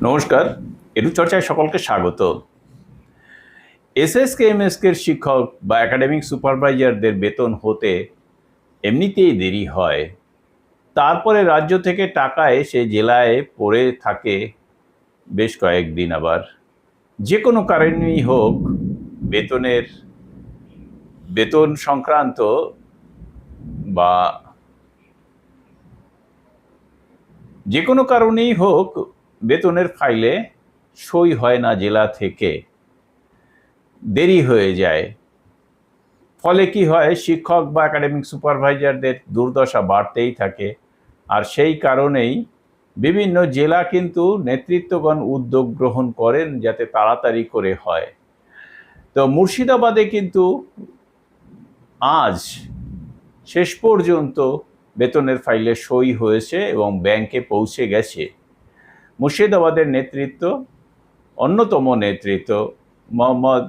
নমস্কার, এডু চর্চায় সকলকে স্বাগত। এসএসকে এমএসকের শিক্ষক বা একাডেমিক সুপারভাইজারদের বেতন হতে এমনিতেই দেরি হয়, তারপরে রাজ্য থেকে টাকা এসে জেলায় পড়ে থাকে বেশ কয়েকদিন। আবার যে কোনো কারণেই হোক, বেতন সংক্রান্ত বা যে কোনো কারণেই হোক বেতনের ফাইলে সই হয় না, জেলা থেকে দেরি হয়ে যায়। ফলে কি হয়, শিক্ষক বা একাডেমিক সুপারভাইজারদের দুর্দশা বাড়তেই থাকে। আর সেই কারণেই বিভিন্ন জেলা কিন্তু নেতৃত্বগণ উদ্যোগ গ্রহণ করেন যাতে তাড়াতাড়ি করে হয়। তো মুর্শিদাবাদে কিন্তু আজ শেষ পর্যন্ত বেতনের ফাইলে সই হয়েছে এবং ব্যাংকে পৌঁছে গেছে। মুর্শিদাবাদের অন্যতম নেতৃত্ব মোহাম্মদ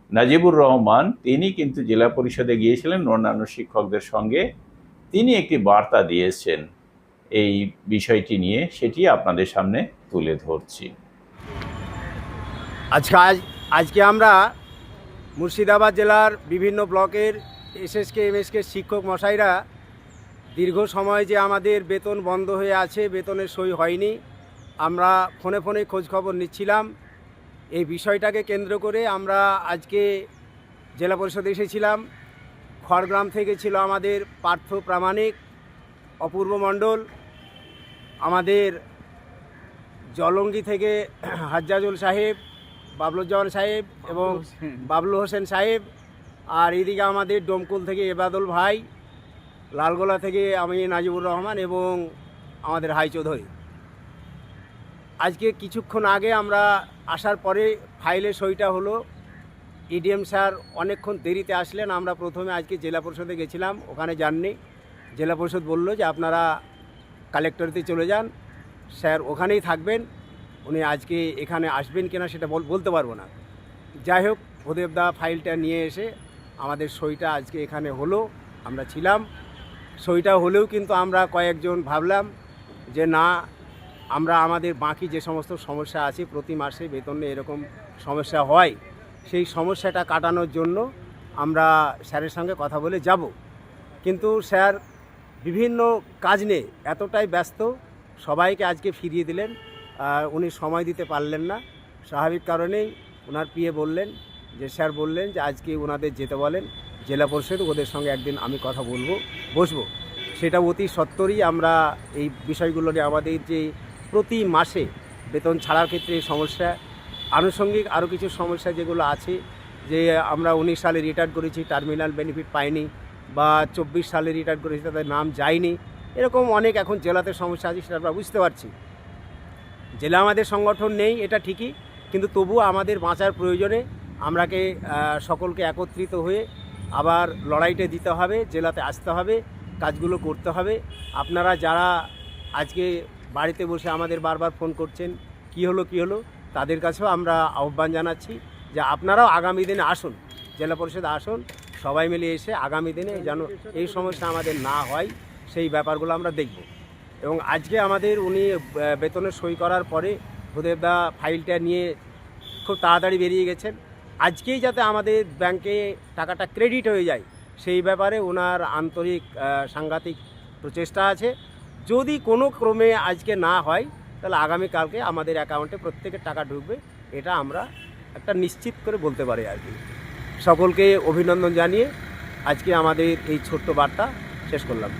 নাজিবুর রহমান, তিনি কিন্তু জেলা পরিষদে গিয়েছিলেন অন্যান্য শিক্ষকদের সঙ্গে। তিনি একটি বার্তা দিয়েছেন এই বিষয়টি নিয়ে, সেটি আপনাদের সামনে তুলে ধরছি। আজকে আমরা মুর্শিদাবাদ জেলার বিভিন্ন ব্লকের এসএসকে এমএসকে শিক্ষক মশাইরা দীর্ঘ সময় যে আমাদের বেতন বন্ধ হয়ে আছে, বেতনের সই হয়নি, আমরা ফোনে ফোনে খোঁজখবর নিচ্ছিলাম। এই বিষয়টাকে কেন্দ্র করে আমরা আজকে জেলা পরিষদে এসেছিলাম। খড়গ্রাম থেকে ছিল আমাদের পার্থ প্রামাণিক, অপূর্ব মণ্ডল, আমাদের জলঙ্গি থেকে হাজ্জাজুল সাহেব, বাবলুজ্জামান সাহেব এবং বাবলু হোসেন সাহেব, আর এদিকে আমাদের ডোমকুল থেকে এবাদুল ভাই, লালগোলা থেকে আমি নাজিবুর রহমান এবং আমাদের হাই চৌধুরী। আজকে কিছুক্ষণ আগে আমরা আসার পরে ফাইলে সইটা হলো। ইডিএম স্যার অনেকক্ষণ দেরিতে আসলেন। আমরা প্রথমে আজকে জেলা পরিষদে গেছিলাম, ওখানে যাননি। জেলা পরিষদ বলল যে আপনারা কালেক্টরেতে চলে যান, স্যার ওখানেই থাকবেন, উনি আজকে এখানে আসবেন কিনা সেটা বলতে পারবো না। যাই হোক, ভূদেবদা ফাইলটা নিয়ে এসে আমাদের সইটা আজকে এখানে হলো। আমরা ছিলাম, সইটা হলেও কিন্তু আমরা কয়েকজন ভাবলাম যে না, আমরা আমাদের বাকি যে সমস্ত সমস্যা আছে, প্রতি মাসে বেতনে এরকম সমস্যা হয়, সেই সমস্যাটা কাটানোর জন্য আমরা স্যারের সঙ্গে কথা বলে যাব। কিন্তু স্যার বিভিন্ন কাজ নিয়ে এতটাই ব্যস্ত, সবাইকে আজকে ফিরিয়ে দিলেন, উনি সময় দিতে পারলেন না। স্বাভাবিক কারণেই ওনার পিএ বললেন যে স্যার বললেন যে আজকে ওনাদের যেতে বলেন জেলা পরিষদ, ওদের সঙ্গে একদিন আমি কথা বসবো। সেটা অতি সত্বরই আমরা এই বিষয়গুলো নিয়ে আমাদের যে প্রতি মাসে বেতন ছাড়ার ক্ষেত্রে সমস্যা, আনুষঙ্গিক আরও কিছু সমস্যা যেগুলো আছে, যে আমরা 19 সালে রিটায়ার করেছি, টার্মিনাল বেনিফিট পাইনি, বা 24 সালে রিটায়ার করেছি, তাদের নাম যায়নি, এরকম অনেক এখন জেলাতে সমস্যা আছে, সেটা আমরা বুঝতে পারছি। জেলা আমাদের সংগঠন নেই, এটা ঠিকই, কিন্তু তবুও আমাদের বাঁচার প্রয়োজনে আমরাকে সকলকে একত্রিত হয়ে আবার লড়াইটা দিতে হবে, জেলাতে আসতে হবে, কাজগুলো করতে হবে। আপনারা যারা আজকে বাড়িতে বসে আমাদের বারবার ফোন করছেন কি হলো, তাদের কাছেও আমরা আহ্বান জানাচ্ছি যে আপনারাও আগামী দিনে আসুন, জেলা পরিষদে আসুন, সবাই মিলে এসে আগামী দিনে যেন এই সমস্যা আমাদের না হয় সেই ব্যাপারগুলো আমরা দেখব। এবং আজকে আমাদের উনি বেতনের সই করার পরে ভূদেবদা ফাইলটা নিয়ে খুব তাড়াতাড়ি বেরিয়ে গেছেন। আজকেই যাতে আমাদের ব্যাংকে টাকাটা ক্রেডিট হয়ে যায়, সেই ব্যাপারে ওনার আন্তরিক সাংঘাতিক প্রচেষ্টা আছে। যদি কোনো ক্রমে আজকে না হয়, তাহলে আগামীকালকে আমাদের অ্যাকাউন্টে প্রত্যেকের টাকা ঢুকবে, এটা আমরা একটা নিশ্চিত করে বলতে পারি আর কি। সকলকে অভিনন্দন জানিয়ে আজকে আমাদের এই ছোট্ট বার্তা শেষ করলাম।